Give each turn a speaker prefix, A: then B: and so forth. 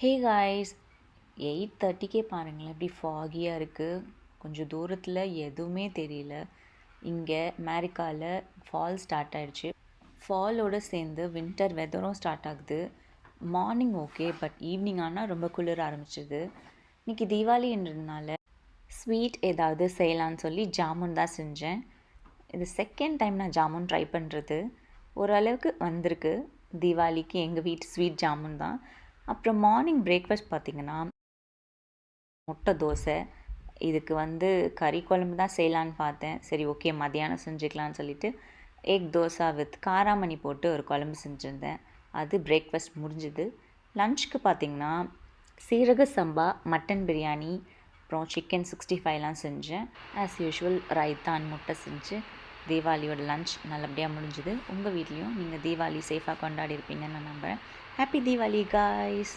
A: Hey guys, 8:30க்கே பாருங்களேன் எப்படி ஃபாகியாக இருக்குது. கொஞ்சம் தூரத்தில் எதுவுமே தெரியல. இங்கே அமெரிக்காவில் ஃபால் ஸ்டார்ட் ஆகிடுச்சு. ஃபாலோடு சேர்ந்து வின்டர் வெதரும் ஸ்டார்ட் ஆகுது. மார்னிங் ஓகே, பட் ஈவினிங் ஆனால் ரொம்ப குளிர ஆரம்பிச்சிது. இன்றைக்கி தீபாவளின்றதுனால ஸ்வீட் ஏதாவது செய்யலான்னு சொல்லி ஜாமுன் தான் செஞ்சேன். இது செகண்ட் டைம் நான் ஜாமுன் ட்ரை பண்ணுறது. ஓரளவுக்கு வந்திருக்கு. தீபாவளிக்கு எங்கள் வீட்டு ஸ்வீட் ஜாமுன் தான். அப்புறம் மார்னிங் பிரேக்ஃபாஸ்ட் பார்த்திங்கன்னா முட்டை தோசை. இதுக்கு கறி குழம்பு தான் செய்யலான்னு பார்த்தேன். சரி ஓகே, மதியானம் செஞ்சுக்கலான்னு சொல்லிவிட்டு எக் தோசை வித் காராமணி போட்டு ஒரு குழம்பு செஞ்சுருந்தேன். அது பிரேக்ஃபாஸ்ட் முடிஞ்சுது. லன்ச்சுக்கு பார்த்திங்கன்னா சீரக சம்பா மட்டன் பிரியாணி, அப்புறம் சிக்கன் 65லாம் செஞ்சேன். ஆஸ் யூஷுவல் ரைத்தான் முட்டை செஞ்சு தீபாவளியோட லன்ச் நல்லபடியாக முடிஞ்சுது. உங்கள் வீட்லேயும் நீங்கள் தீபாவளி சேஃபாக கொண்டாடி இருப்பீங்கன்னு நான் நம்புகிறேன். Happy Deepavali guys.